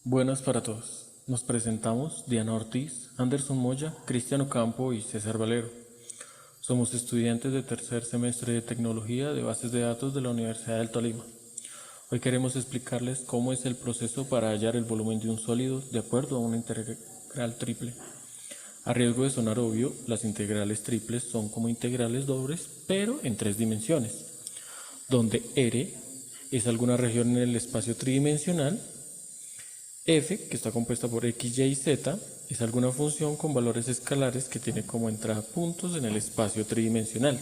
Buenas para todos. Nos presentamos Diana Ortiz, Anderson Moya, Cristiano Campo y César Valero. Somos estudiantes de tercer semestre de Tecnología de Bases de Datos de la Universidad del Tolima. Hoy queremos explicarles cómo es el proceso para hallar el volumen de un sólido de acuerdo a una integral triple. A riesgo de sonar obvio, las integrales triples son como integrales dobles, pero en tres dimensiones, donde R es alguna región en el espacio tridimensional. F, que está compuesta por x, y y z, es alguna función con valores escalares que tiene como entrada puntos en el espacio tridimensional.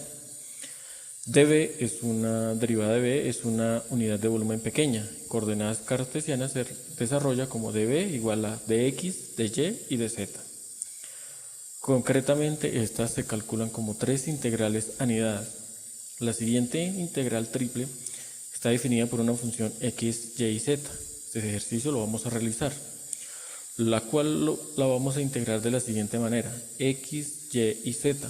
dB es una derivada de B, es una unidad de volumen pequeña. Coordenadas cartesianas se desarrolla como dB igual a dx, dy y dz. Concretamente, estas se calculan como tres integrales anidadas. La siguiente integral triple está definida por una función x, y y z. Este ejercicio lo vamos a realizar, la cual la vamos a integrar de la siguiente manera: x, y y z.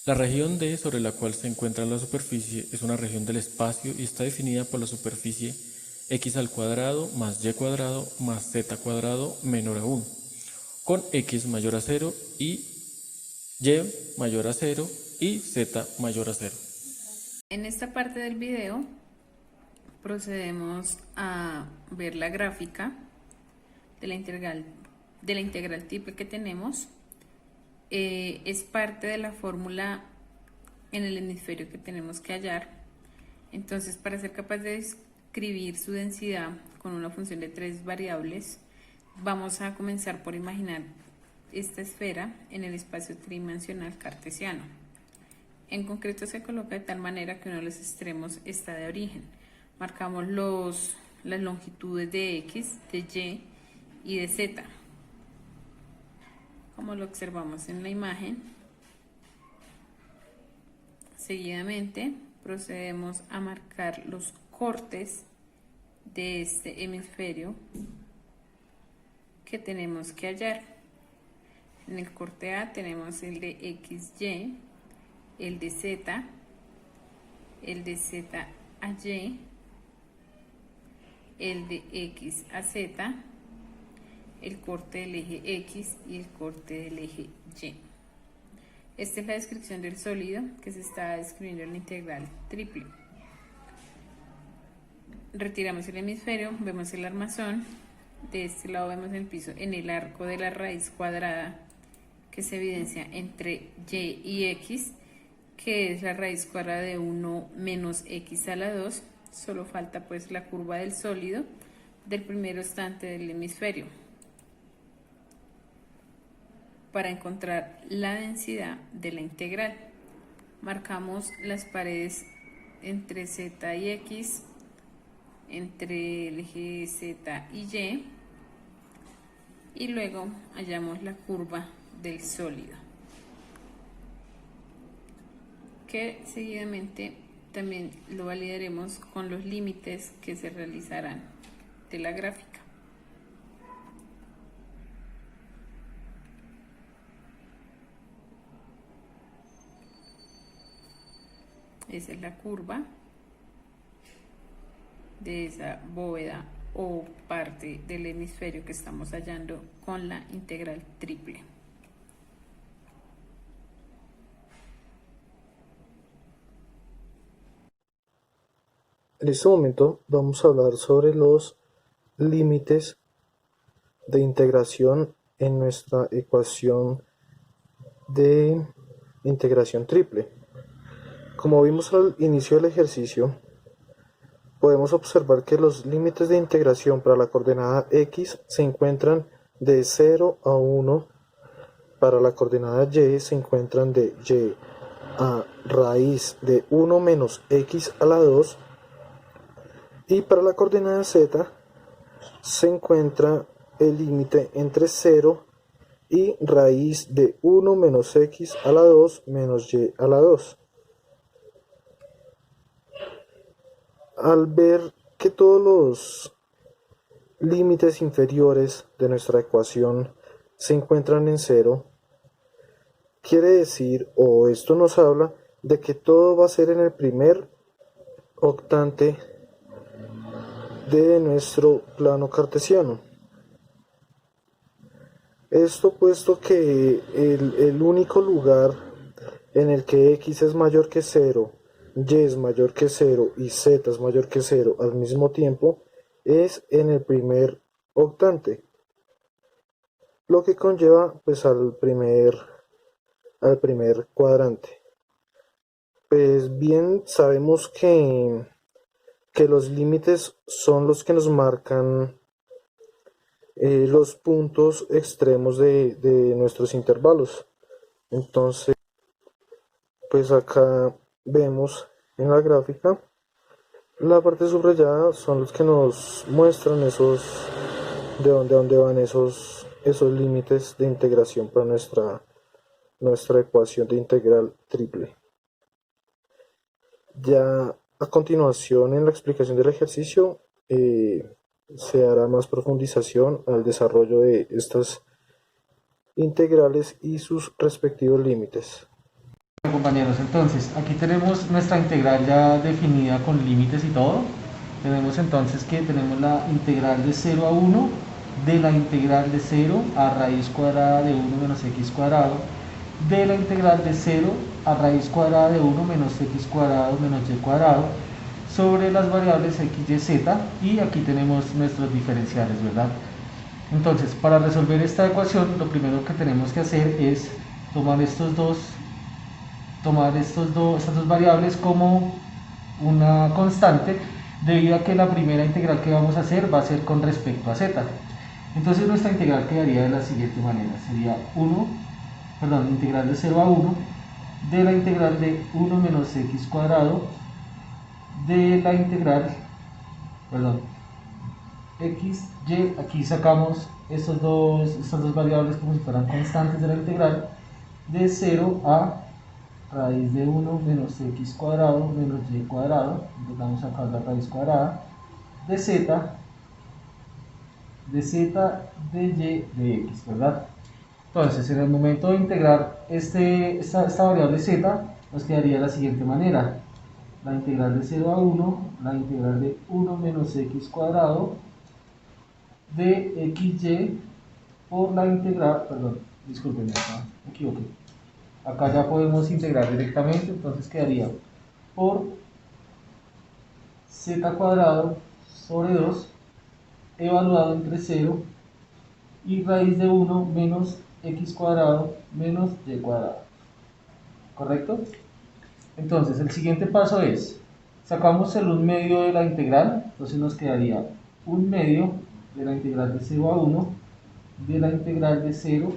La región D sobre la cual se encuentra la superficie es una región del espacio y está definida por la superficie x al cuadrado más y cuadrado más z cuadrado menor a 1, con x mayor a 0 y mayor a 0 y z mayor a 0. En esta parte del video procedemos a ver la gráfica de la integral triple que tenemos. Es parte de la fórmula en el hemisferio que tenemos que hallar. Entonces, para ser capaz de describir su densidad con una función de tres variables, vamos a comenzar por imaginar esta esfera en el espacio tridimensional cartesiano. En concreto, se coloca de tal manera que uno de los extremos está de origen. Marcamos las longitudes de x, de y y de z, como lo observamos en la imagen. Seguidamente procedemos a marcar los cortes de este hemisferio que tenemos que hallar. En el corte A tenemos el de XY, el de Z, el de Z a Y, el de X a Z, el corte del eje X y el corte del eje Y. Esta es la descripción del sólido que se está describiendo en la integral triple. Retiramos el hemisferio, vemos el armazón. De este lado vemos el piso en el arco de la raíz cuadrada que se evidencia entre y y x, que es la raíz cuadrada de 1 menos x a la 2. Solo falta pues la curva del sólido del primer estante del hemisferio para encontrar la densidad de la integral. Marcamos las paredes entre z y x, entre el eje z y y luego hallamos la curva del sólido, que seguidamente también lo validaremos con los límites que se realizarán de la gráfica. Esa es la curva de esa bóveda o parte del hemisferio que estamos hallando con la integral triple. En este momento vamos a hablar sobre los límites de integración en nuestra ecuación de integración triple. Como vimos al inicio del ejercicio, podemos observar que los límites de integración para la coordenada x se encuentran de 0 a 1, para la coordenada y se encuentran de y a raíz de 1 menos x a la 2, y para la coordenada z se encuentra el límite entre 0 y raíz de 1 menos x a la 2 menos y a la 2. Al ver que todos los límites inferiores de nuestra ecuación se encuentran en 0, quiere decir, o esto nos habla, de que todo va a ser en el primer octante de nuestro plano cartesiano. Esto puesto que el único lugar en el que x es mayor que cero, y es mayor que cero y z es mayor que cero al mismo tiempo es en el primer octante, lo que conlleva pues al primer cuadrante. Pues bien, sabemos que los límites son los que nos marcan los puntos extremos de nuestros intervalos. Entonces, pues acá vemos en la gráfica, la parte subrayada son los que nos muestran de dónde van esos límites de integración para nuestra ecuación de integral triple. Ya a continuación, en la explicación del ejercicio, se hará más profundización al desarrollo de estas integrales y sus respectivos límites. Compañeros, entonces aquí tenemos nuestra integral ya definida con límites y todo. Tenemos entonces que tenemos la integral de 0 a 1 de la integral de 0 a raíz cuadrada de 1 menos x cuadrado de la integral de 0 a raíz cuadrada de 1 menos x cuadrado menos y cuadrado sobre las variables x, y, z, y aquí tenemos nuestros diferenciales, ¿verdad? Entonces, para resolver esta ecuación, lo primero que tenemos que hacer es tomar estas dos variables como una constante, debido a que la primera integral que vamos a hacer va a ser con respecto a z. Entonces nuestra integral quedaría de la siguiente manera, sería integral de 0 a 1 de la integral de 1 menos x cuadrado de la integral, x, y, aquí sacamos estas dos variables como si fueran constantes de la integral, de 0 a raíz de 1 menos x cuadrado menos y cuadrado, vamos a sacar la raíz cuadrada, de z, de y, de x, ¿verdad? Entonces, en el momento de integrar esta variable z, nos quedaría de la siguiente manera: la integral de 0 a 1, la integral de 1 menos x cuadrado de xy por la integral, disculpen, me equivoqué. Acá ya podemos integrar directamente, entonces quedaría por z cuadrado sobre 2 evaluado entre 0 y raíz de 1 menos x cuadrado menos y cuadrado. ¿Correcto? Entonces el siguiente paso es, sacamos el 1 medio de la integral, entonces nos quedaría 1 medio de la integral de 0 a 1 de la integral de 0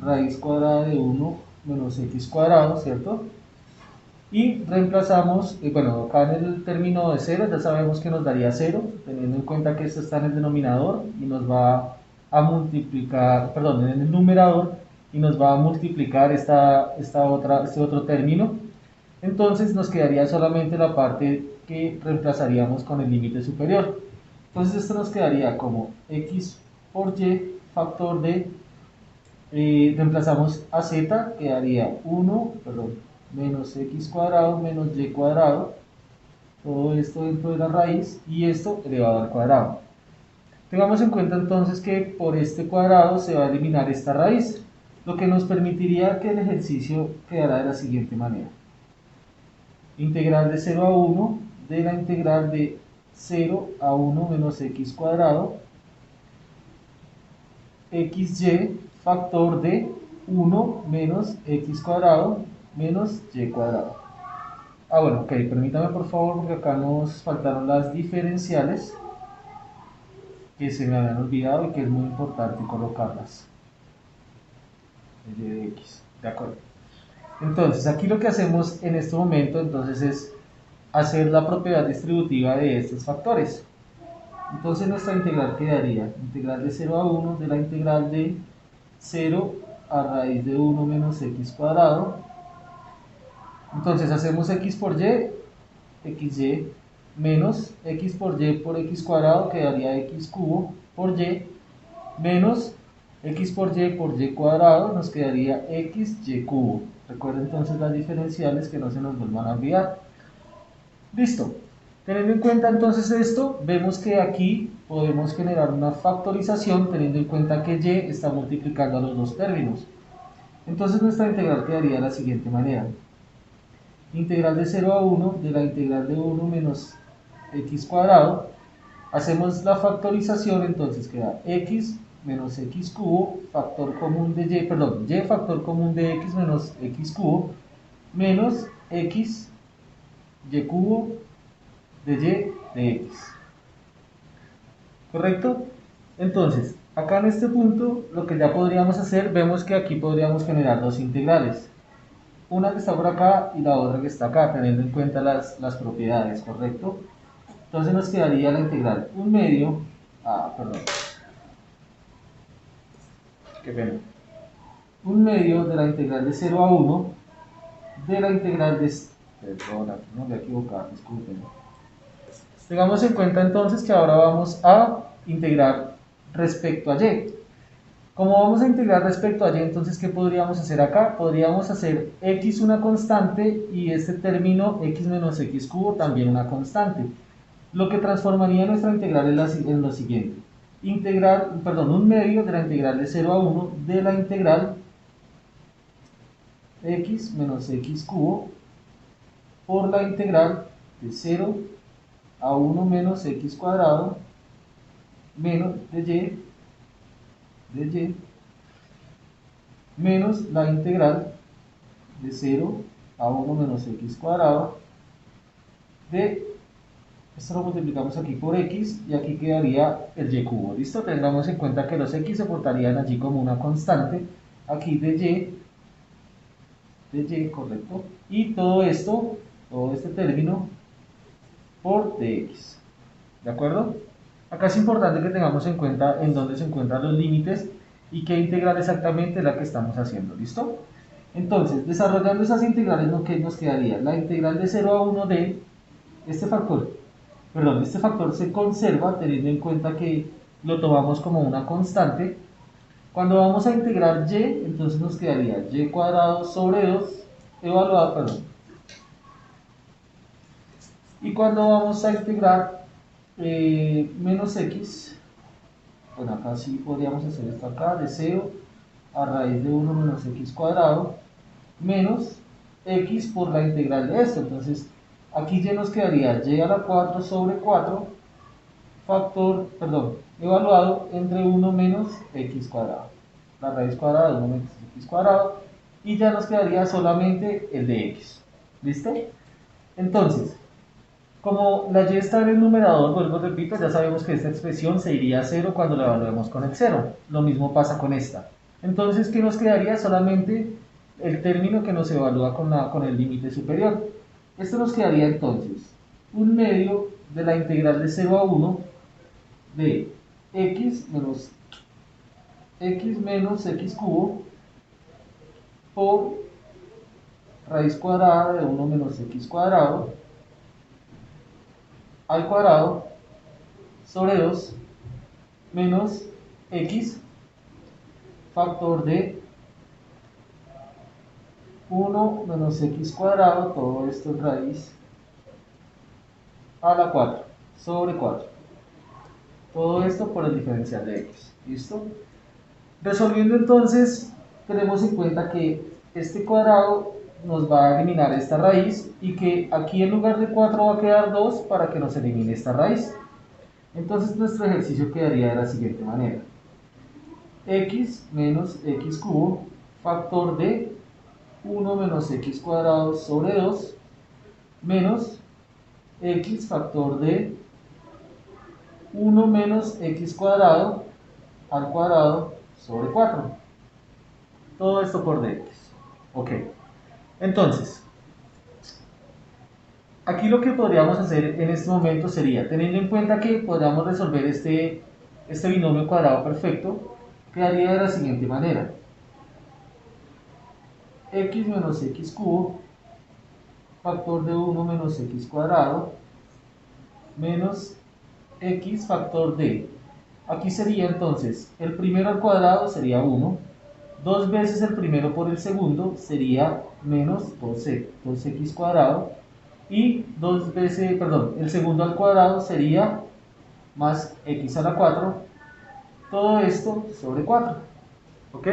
raíz cuadrada de 1 menos x cuadrado, ¿cierto? Y reemplazamos, acá en el término de 0 ya sabemos que nos daría 0, teniendo en cuenta que esto está en el denominador y nos va a multiplicar, en el numerador, y nos va a multiplicar este otro término. Entonces nos quedaría solamente la parte que reemplazaríamos con el límite superior. Entonces esto nos quedaría como x por y factor de, reemplazamos a z, quedaría 1, menos x cuadrado menos y cuadrado, todo esto dentro de la raíz, y esto elevado al cuadrado. Tengamos en cuenta entonces que por este cuadrado se va a eliminar esta raíz, lo que nos permitiría que el ejercicio quedara de la siguiente manera: integral de 0 a 1 de la integral de 0 a 1 menos x cuadrado xy factor de 1 menos x cuadrado menos y cuadrado. Permítame por favor, porque acá nos faltaron las diferenciales que se me habían olvidado y que es muy importante colocarlas. Y de x, de acuerdo. Entonces aquí lo que hacemos en este momento entonces es hacer la propiedad distributiva de estos factores. Entonces nuestra integral quedaría integral de 0 a 1 de la integral de 0 a raíz de 1 menos x cuadrado. Entonces hacemos x por y, xy, menos x por x cuadrado, quedaría x cubo por y, menos x por y cuadrado, nos quedaría xy cubo. Recuerden entonces las diferenciales, que no se nos vuelvan a olvidar. Listo. Teniendo en cuenta entonces esto, vemos que aquí podemos generar una factorización teniendo en cuenta que y está multiplicando a los dos términos. Entonces nuestra integral quedaría de la siguiente manera. Integral de 0 a 1 de la integral de 1 menos x cuadrado. Hacemos la factorización, entonces queda x menos x cubo, factor común de y, perdón, y factor común de x menos x cubo, menos x y cubo de y de x. ¿Correcto? Entonces, acá en este punto, lo que ya podríamos hacer, vemos que aquí podríamos generar dos integrales. Una que está por acá y la otra que está acá, teniendo en cuenta las propiedades, ¿correcto? Entonces nos quedaría la integral 1 medio, perdón, qué pena, 1 medio de la integral de 0 a 1 de la integral de, perdón, aquí no me he equivocado, disculpen. Tengamos en cuenta entonces que ahora vamos a integrar respecto a y. Como vamos a integrar respecto a y, entonces ¿qué podríamos hacer acá? Podríamos hacer x una constante y este término x menos x cubo también una constante. Lo que transformaría nuestra integral en lo siguiente. Integral, perdón, 1 medio de la integral de 0 a 1 de la integral x menos x cubo por la integral de 0 a 1 menos x cuadrado menos de y menos la integral de 0 a 1 menos x cuadrado de, esto lo multiplicamos aquí por x y aquí quedaría el y cubo. ¿Listo? Tengamos en cuenta que los x se portarían allí como una constante, aquí de y, correcto, y todo esto, todo este término por dx. ¿De acuerdo? Acá es importante que tengamos en cuenta en dónde se encuentran los límites y qué integral exactamente es la que estamos haciendo. ¿Listo? Entonces, desarrollando esas integrales, ¿qué nos quedaría? La integral de 0 a 1 de este factor. Perdón, este factor se conserva teniendo en cuenta que lo tomamos como una constante. Cuando vamos a integrar y, entonces nos quedaría y cuadrado sobre 2 evaluado, perdón. Y cuando vamos a integrar menos x, bueno, acá sí podríamos hacer esto acá, de 0 a raíz de 1 menos x cuadrado, menos x por la integral de esto. Entonces, aquí ya nos quedaría y a la 4 sobre 4, factor, perdón, evaluado entre 1 menos x cuadrado. La raíz cuadrada de 1 menos x cuadrado, y ya nos quedaría solamente el de x. ¿Listo? Entonces, como la y está en el numerador, vuelvo repito, ya sabemos que esta expresión se iría a 0 cuando la evaluemos con el 0. Lo mismo pasa con esta. Entonces, ¿qué nos quedaría? Solamente el término que nos evalúa con el límite superior. Esto nos quedaría entonces 1 medio de la integral de 0 a 1 de x menos x cubo por raíz cuadrada de 1 menos x cuadrado al cuadrado sobre 2 menos x factor de 1 menos x cuadrado, todo esto es raíz a la 4 sobre 4. Todo esto por el diferencial de x. ¿Listo? Resolviendo entonces, tenemos en cuenta que este cuadrado nos va a eliminar esta raíz y que aquí en lugar de 4 va a quedar 2 para que nos elimine esta raíz. Entonces nuestro ejercicio quedaría de la siguiente manera. X menos x cubo factor de 1 menos x cuadrado sobre 2 menos x factor de 1 menos x cuadrado al cuadrado sobre 4. Todo esto por dx. Ok. Entonces, aquí lo que podríamos hacer en este momento sería, teniendo en cuenta que podríamos resolver este binomio cuadrado perfecto, quedaría de la siguiente manera. X menos x cubo factor de 1 menos x cuadrado menos x factor de, aquí sería entonces, el primero al cuadrado sería 1, 2 veces el primero por el segundo sería menos 2x cuadrado, y 2 veces, perdón, el segundo al cuadrado sería más x a la 4, todo esto sobre 4, ¿ok?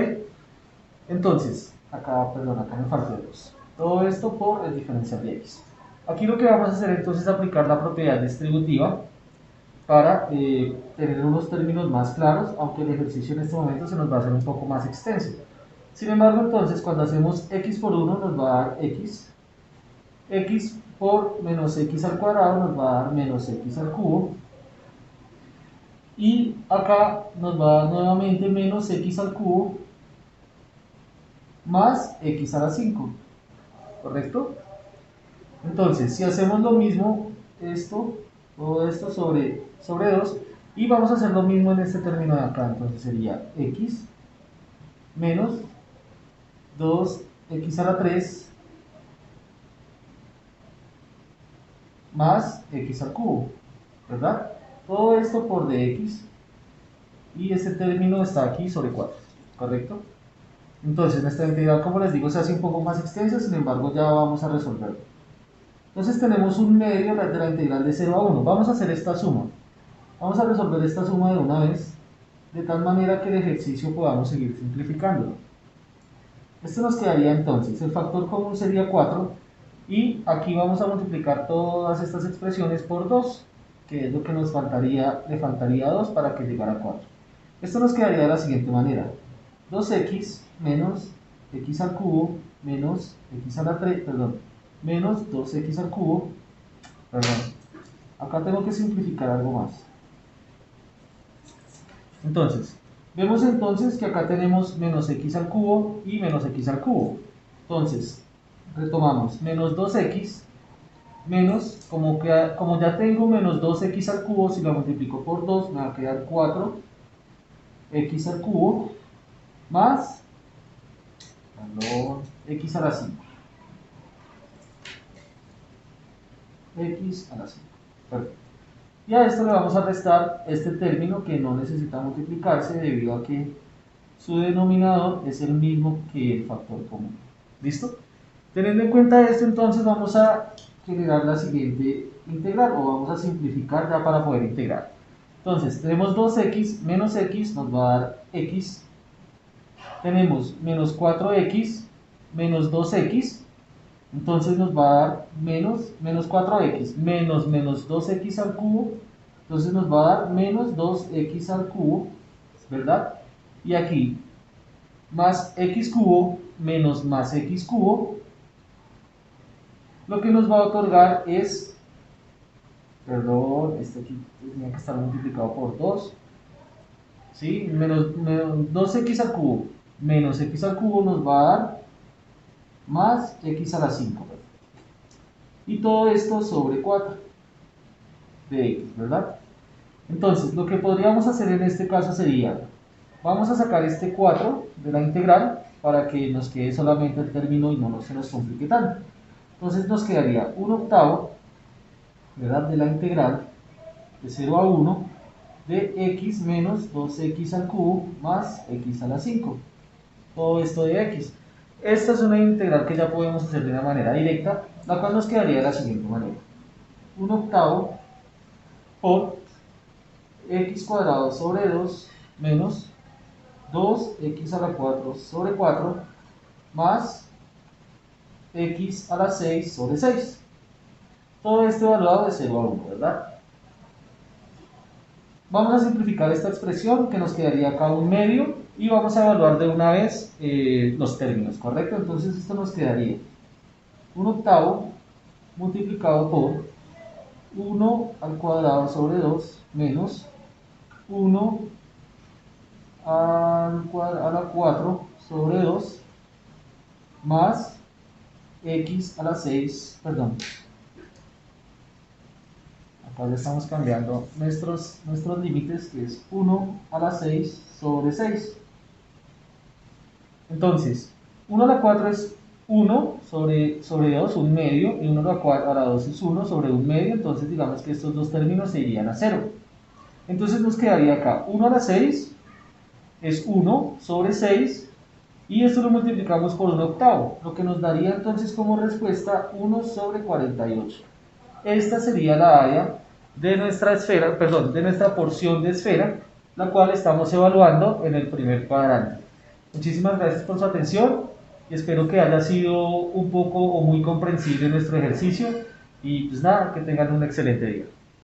Entonces, acá, perdón, acá me faltó 2. Todo esto por el diferencial de x. Aquí lo que vamos a hacer entonces es aplicar la propiedad distributiva para tener unos términos más claros, aunque el ejercicio en este momento se nos va a hacer un poco más extenso. Sin embargo, entonces, cuando hacemos x por 1 nos va a dar x, x por menos x al cuadrado nos va a dar menos x al cubo, y acá nos va a dar nuevamente menos x al cubo más x a la 5, ¿correcto? Entonces, si hacemos lo mismo, todo esto sobre 2, y vamos a hacer lo mismo en este término de acá, entonces sería x menos 2x a la 3 más x al cubo, ¿verdad? Todo esto por dx, y este término está aquí sobre 4, ¿correcto? Entonces, nuestra integral, como les digo, se hace un poco más extensa, sin embargo, ya vamos a resolverlo. Entonces, tenemos un medio de la integral de 0 a 1. Vamos a hacer esta suma. Vamos a resolver esta suma de una vez, de tal manera que el ejercicio podamos seguir simplificándolo. Esto nos quedaría entonces, el factor común sería 4, y aquí vamos a multiplicar todas estas expresiones por 2, que es lo que nos faltaría, le faltaría 2 para que llegara a 4. Esto nos quedaría de la siguiente manera: 2x menos x al cubo menos x a la 3, perdón, menos 2x al cubo, perdón, acá tengo que simplificar algo más. Entonces, vemos entonces que acá tenemos menos x al cubo y menos x al cubo. Entonces, retomamos, menos 2x menos, como ya tengo menos 2x al cubo, si lo multiplico por 2 me va a quedar 4x al cubo más, perdón, x a la 5. X a la 5. Perfecto. Y a esto le vamos a restar este término que no necesita multiplicarse debido a que su denominador es el mismo que el factor común. ¿Listo? Teniendo en cuenta esto, entonces vamos a generar la siguiente integral, o vamos a simplificar ya para poder integrar. Entonces, tenemos 2x menos x nos va a dar x. Tenemos menos 4x menos 2x, entonces nos va a dar menos 4x menos 2x al cubo, entonces nos va a dar menos 2x al cubo, ¿verdad? Y aquí, más x cubo menos más x cubo, lo que nos va a otorgar es, perdón, este aquí tenía que estar multiplicado por 2, ¿sí? Menos 2x al cubo menos x al cubo nos va a dar más x a la 5, y todo esto sobre 4 de x, ¿verdad? Entonces, lo que podríamos hacer en este caso sería, vamos a sacar este 4 de la integral para que nos quede solamente el término y no se nos complique tanto. Entonces nos quedaría 1/8, ¿verdad?, de la integral de 0 a 1 de x menos 2x al cubo más x a la 5. Todo esto de x. Esta es una integral que ya podemos hacer de una manera directa, la cual nos quedaría de la siguiente manera: 1/8 por x cuadrado sobre 2 menos 2x a la 4 sobre 4 más x a la 6 sobre 6. Todo esto evaluado de 0 a 1, ¿verdad? Vamos a simplificar esta expresión, que nos quedaría acá un medio, y vamos a evaluar de una vez los términos, ¿correcto? Entonces esto nos quedaría 1/8 multiplicado por 1 al cuadrado sobre 2 menos 1 a la 4 sobre 2 más x a la 6, perdón, acá ya estamos cambiando nuestros límites, que es 1 a la 6 sobre 6. Entonces, 1 a la 4 es 1 sobre 2, un medio, y 1 a la 2 es 1 sobre un medio, entonces digamos que estos dos términos se irían a 0. Entonces nos quedaría acá 1 a la 6 es 1 sobre 6 y esto lo multiplicamos por 1/8, lo que nos daría entonces como respuesta 1/48. Esta sería la área de nuestra esfera, perdón, de nuestra porción de esfera, la cual estamos evaluando en el primer cuadrante. Muchísimas gracias por su atención y espero que haya sido un poco o muy comprensible nuestro ejercicio y pues nada, que tengan un excelente día.